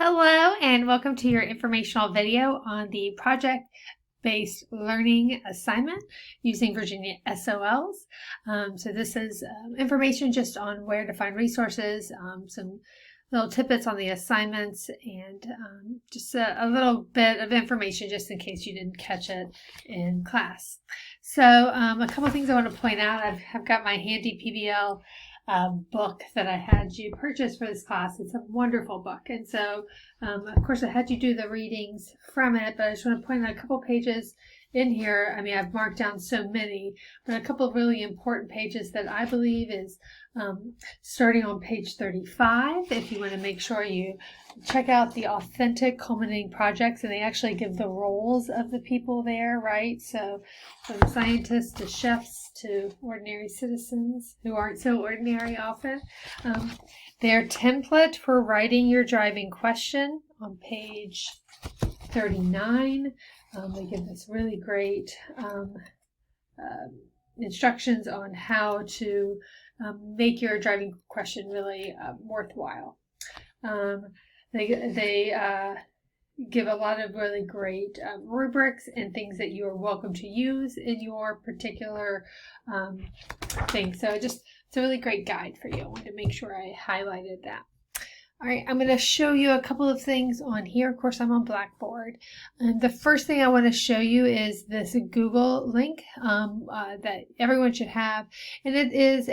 Hello and welcome to your informational video on the project-based learning assignment using Virginia SOLs. So this is information just on where to find resources, some little tidbits on the assignments, and just a little bit of information just in case you didn't catch it in class. So a couple things I want to point out. I've got my handy PBL book that I had you purchase for this class. It's a wonderful book, and so of course I had you do the readings from it, but I just want to point out a couple pages in here. I mean, I've marked down so many, but a couple of really important pages that I believe is starting on page 35. If you want to make sure you check out the authentic culminating projects, and they actually give the roles of the people there, right? So from scientists to chefs to ordinary citizens who aren't so ordinary often. Their template for writing your driving question on page 39. They give us really great instructions on how to make your driving question really worthwhile. They give a lot of really great rubrics and things that you are welcome to use in your particular thing. So it's a really great guide for you. I wanted to make sure I highlighted that. All right, I'm going to show you a couple of things on here. Of course, I'm on Blackboard. And the first thing I want to show you is this Google link that everyone should have. And it is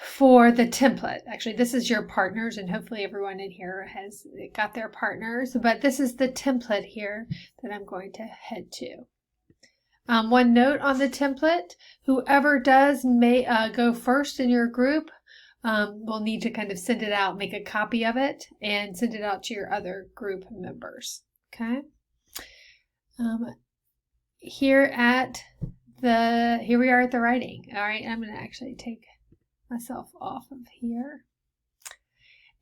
for the template. Actually, this is your partners, and hopefully everyone in here has got their partners. But this is the template here that I'm going to head to. One note on the template, whoever does may go first in your group will need to kind of send it out, make a copy of it, and send it out to your other group members. Okay. Here we are at the writing. All right, I'm going to actually take myself off of here.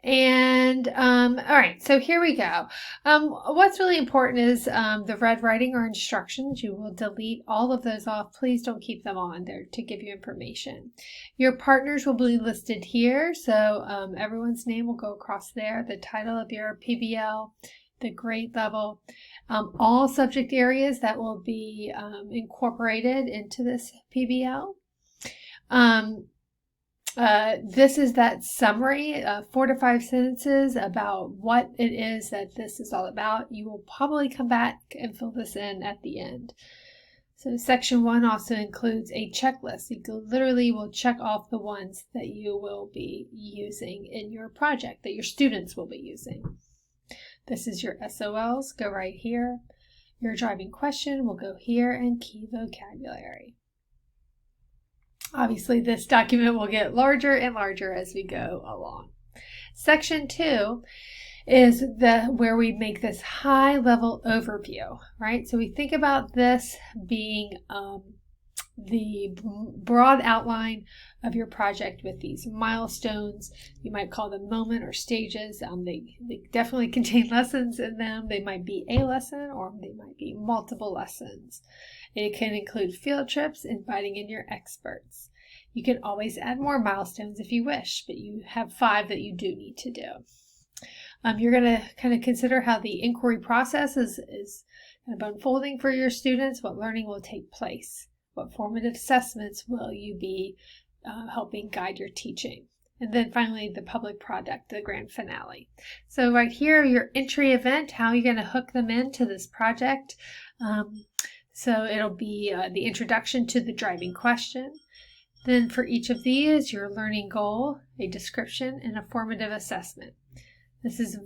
And all right, so here we go. What's really important is the red writing or instructions. You will delete all of those off. Please don't keep them on there to give you information. Your partners will be listed here, so everyone's name will go across there, the title of your PBL, the grade level, all subject areas that will be incorporated into this PBL. This is that summary, 4 to 5 sentences about what it is that this is all about. You will probably come back and fill this in at the end. So section 1 also includes a checklist. You literally will check off the ones that you will be using in your project, that your students will be using. This is your SOLs, go right here. Your driving question will go here, and key vocabulary. Obviously, this document will get larger and larger as we go along. Section 2 is where we make this high-level overview, right? So we think about this being the broad outline of your project with these milestones. You might call them moment or stages. They definitely contain lessons in them. They might be a lesson, or they might be multiple lessons. It can include field trips, inviting in your experts. You can always add more milestones if you wish, but you have 5 that you do need to do. You're going to kind of consider how the inquiry process is kind of unfolding for your students, what learning will take place, what formative assessments will you be helping guide your teaching. And then finally, the public product, the grand finale. So right here, your entry event, how you're going to hook them into this project. So it'll be the introduction to the driving question. Then for each of these, your learning goal, a description, and a formative assessment. This is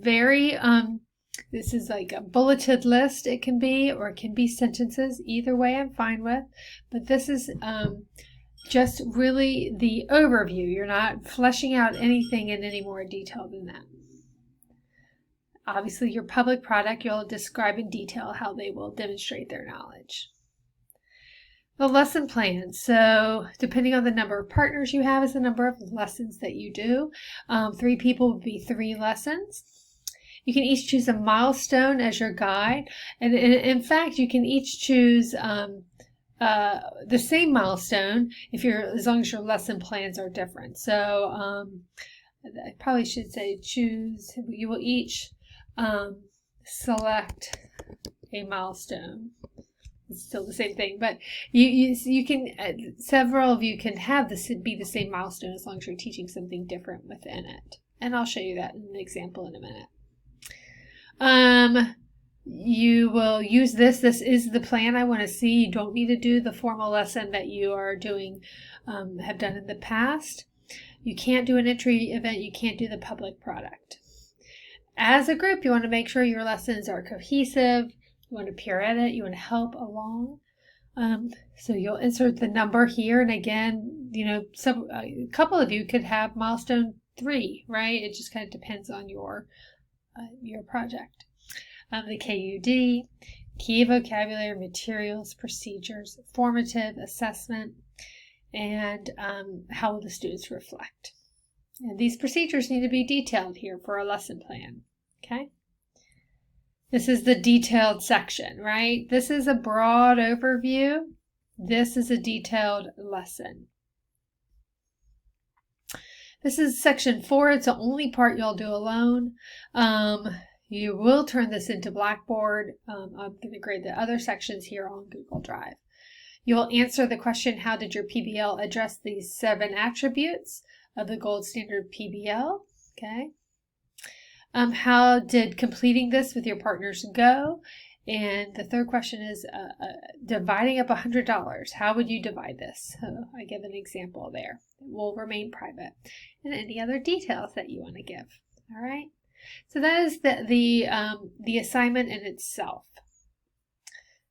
this is like a bulleted list, it can be, or it can be sentences. Either way I'm fine with, but this is just really the overview. You're not fleshing out anything in any more detail than that. Obviously, your public product, you'll describe in detail how they will demonstrate their knowledge. The lesson plan. So depending on the number of partners you have is the number of lessons that you do. 3 people would be 3 lessons. You can each choose a milestone as your guide. And in fact, you can each choose the same milestone as long as your lesson plans are different. So I probably should say choose. You will each select a milestone. It's still the same thing, but you can, several of you can have this be the same milestone as long as you're teaching something different within it. And I'll show you that in an example in a minute. You will use this. This is the plan I want to see. You don't need to do the formal lesson that you are doing, have done in the past. You can't do an entry event. You can't do the public product. As a group, you want to make sure your lessons are cohesive. You want to peer edit. You want to help along. So you'll insert the number here. And again, a couple of you could have milestone 3, right? It just kind of depends on your project. The KUD, key vocabulary, materials, procedures, formative, assessment, and how will the students reflect. And these procedures need to be detailed here for a lesson plan, okay? This is the detailed section, right? This is a broad overview. This is a detailed lesson. This is section 4. It's the only part you'll do alone. You will turn this into Blackboard. I'm going to grade the other sections here on Google Drive. You'll answer the question, how did your PBL address these 7 attributes of the gold standard PBL? Okay. How did completing this with your partners go? And the third question is dividing up $100. How would you divide this? So I give an example there. It will remain private. And any other details that you want to give. All right. So that is the assignment in itself.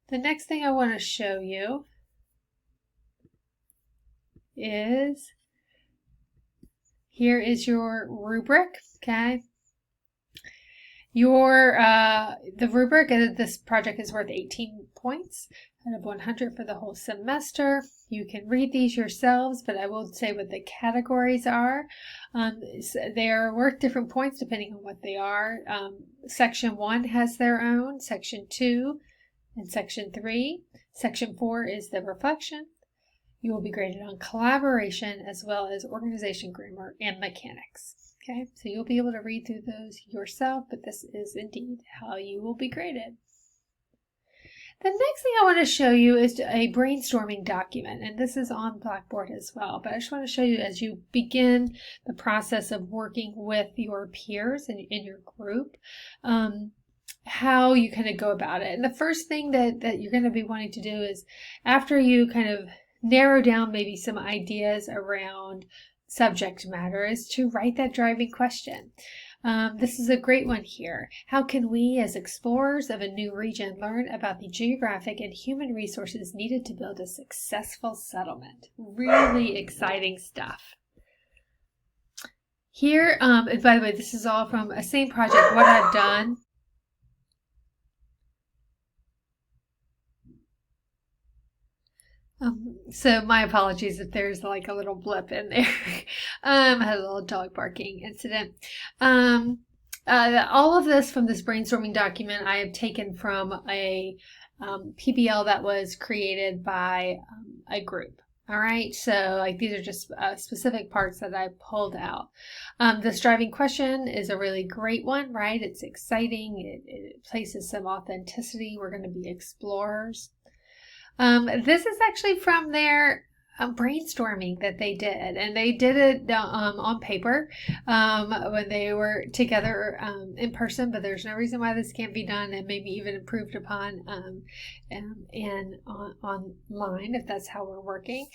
The next thing I want to show you is, here is your rubric, okay? The rubric of this project is worth 18 points out of 100 for the whole semester. You can read these yourselves, but I will say what the categories are. They are worth different points depending on what they are. Section 1 has their own, Section 2 and Section 3. Section 4 is the reflection. You will be graded on collaboration as well as organization, grammar, and mechanics. Okay, so you'll be able to read through those yourself, but this is indeed how you will be graded. The next thing I want to show you is a brainstorming document, and this is on Blackboard as well, but I just want to show you as you begin the process of working with your peers in your group, how you kind of go about it. And the first thing that you're going to be wanting to do is, after you kind of narrow down maybe some ideas around subject matter, is to write that driving question. This is a great one here. How can we as explorers of a new region learn about the geographic and human resources needed to build a successful settlement? Really exciting stuff. Here, and by the way, this is all from a same project, what I've done. So my apologies if there's like a little blip in there. I had a little dog barking incident. All of this from this brainstorming document I have taken from a PBL that was created by a group. All right, so like these are just specific parts that I pulled out. This driving question is a really great one, right? It's exciting. It places some authenticity. We're going to be explorers. This is actually from their brainstorming that they did, and they did it on paper when they were together in person, but there's no reason why this can't be done and maybe even improved upon and online if that's how we're working.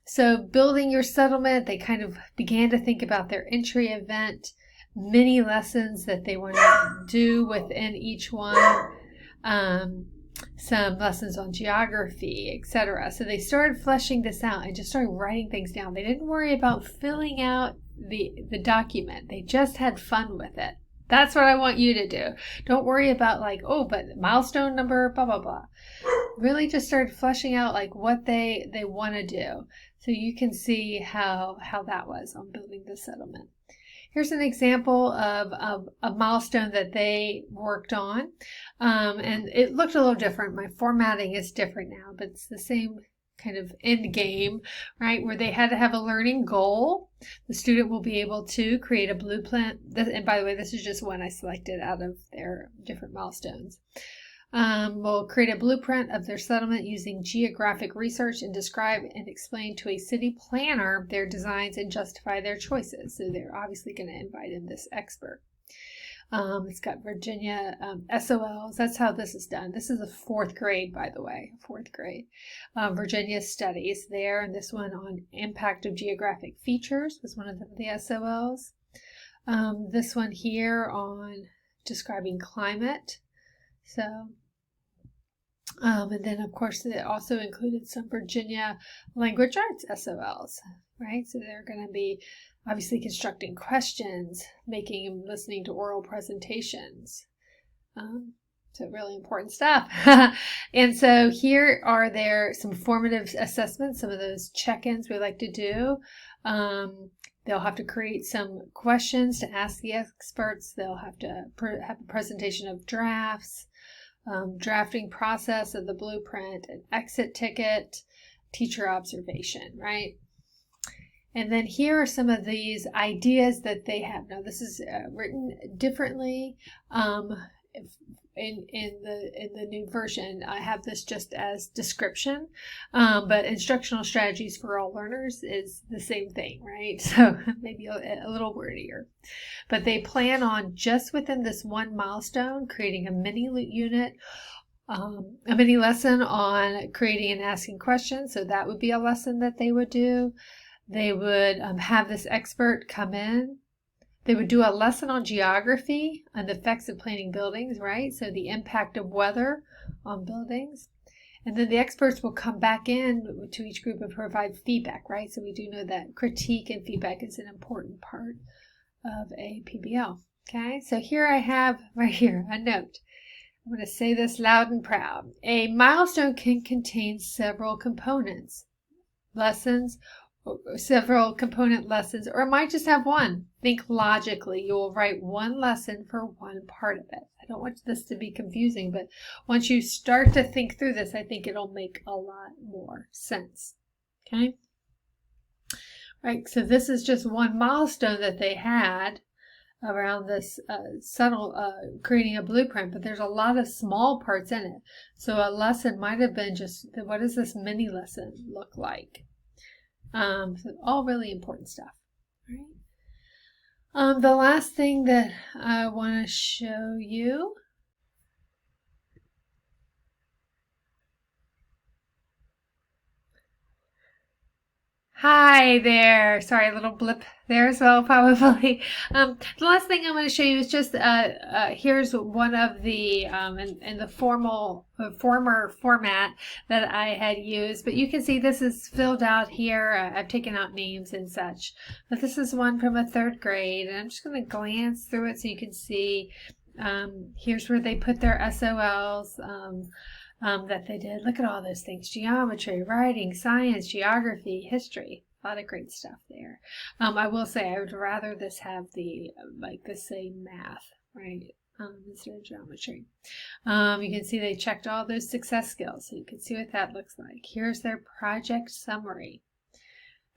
So building your settlement, they kind of began to think about their entry event, mini lessons that they want to do within each one. Some lessons on geography, etc. So they started fleshing this out and just started writing things down. They didn't worry about filling out the document. They just had fun with it. That's what I want you to do. Don't worry about like, oh, but milestone number, blah, blah, blah. Really just started fleshing out like what they want to do. So you can see how that was on building the settlement. Here's an example of a milestone that they worked on, and it looked a little different. My formatting is different now, but it's the same kind of end game, right, where they had to have a learning goal. The student will be able to create a blueprint. And by the way, this is just one I selected out of their different milestones. Will create a blueprint of their settlement using geographic research and describe and explain to a city planner their designs and justify their choices. So they're obviously going to invite in this expert. It's got Virginia SOLs. That's how this is done. This is a 4th grade, by the way, 4th grade. Virginia studies there, and this one on impact of geographic features was one of the SOLs. This one here on describing climate. So, and then of course it also included some Virginia language arts SOLs, right? So they're going to be obviously constructing questions, making and listening to oral presentations. So really important stuff. And so here are some formative assessments, some of those check-ins we like to do. They'll have to create some questions to ask the experts. They'll have to have a presentation of drafts, drafting process of the blueprint, an exit ticket, teacher observation, right? And then here are some of these ideas that they have. Now this is written differently in the new version. I have this just as description, but instructional strategies for all learners is the same thing, right? So maybe a little wordier. But they plan on just within this one milestone creating a mini unit, a mini lesson on creating and asking questions. So that would be a lesson that they would do. They would have this expert come in. They would do a lesson on geography and the effects of planning buildings, right? So the impact of weather on buildings. And then the experts will come back in to each group and provide feedback, right? So we do know that critique and feedback is an important part of a PBL. Okay, so here I have right here a note. I'm going to say this loud and proud. A milestone can contain several components, lessons, several component lessons, or it might just have one. Think logically. You will write one lesson for one part of it. I don't want this to be confusing, but once you start to think through this, I think it'll make a lot more sense. Okay? Right, so this is just one milestone that they had around this creating a blueprint, but there's a lot of small parts in it. So a lesson might have been just, what does this mini lesson look like? So all really important stuff. All right. The last thing that I want to show you Hi there. Sorry, a little blip there as well, probably. The last thing I'm going to show you is just here's one of the in the former format that I had used, but you can see this is filled out here. I've taken out names and such, but this is one from a 3rd grade, and I'm just going to glance through it so you can see. Here's where they put their SOLs. That they did. Look at all those things. Geometry, writing, science, geography, history. A lot of great stuff there. I will say I would rather this have the, say math, right? Instead of geometry. You can see they checked all those success skills. So you can see what that looks like. Here's their project summary.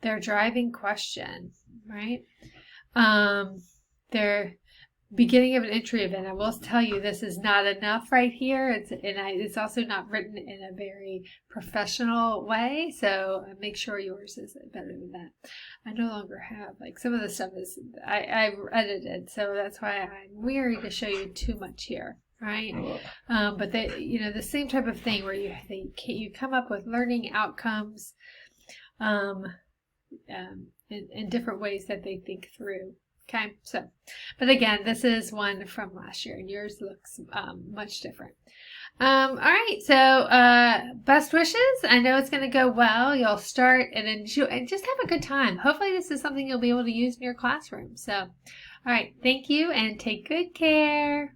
Their driving question, right? Their beginning of an entry event. I will tell you this is not enough right here. It's also not written in a very professional way, so make sure yours is better than that. I no longer have, some of the stuff is I've edited, so that's why I'm weary to show you too much here, right? But they, the same type of thing where you come up with learning outcomes in different ways that they think through. Okay, but again, this is one from last year, and yours looks much different. All right, so best wishes. I know it's going to go well. You'll start and enjoy and just have a good time. Hopefully this is something you'll be able to use in your classroom. So, all right, thank you and take good care.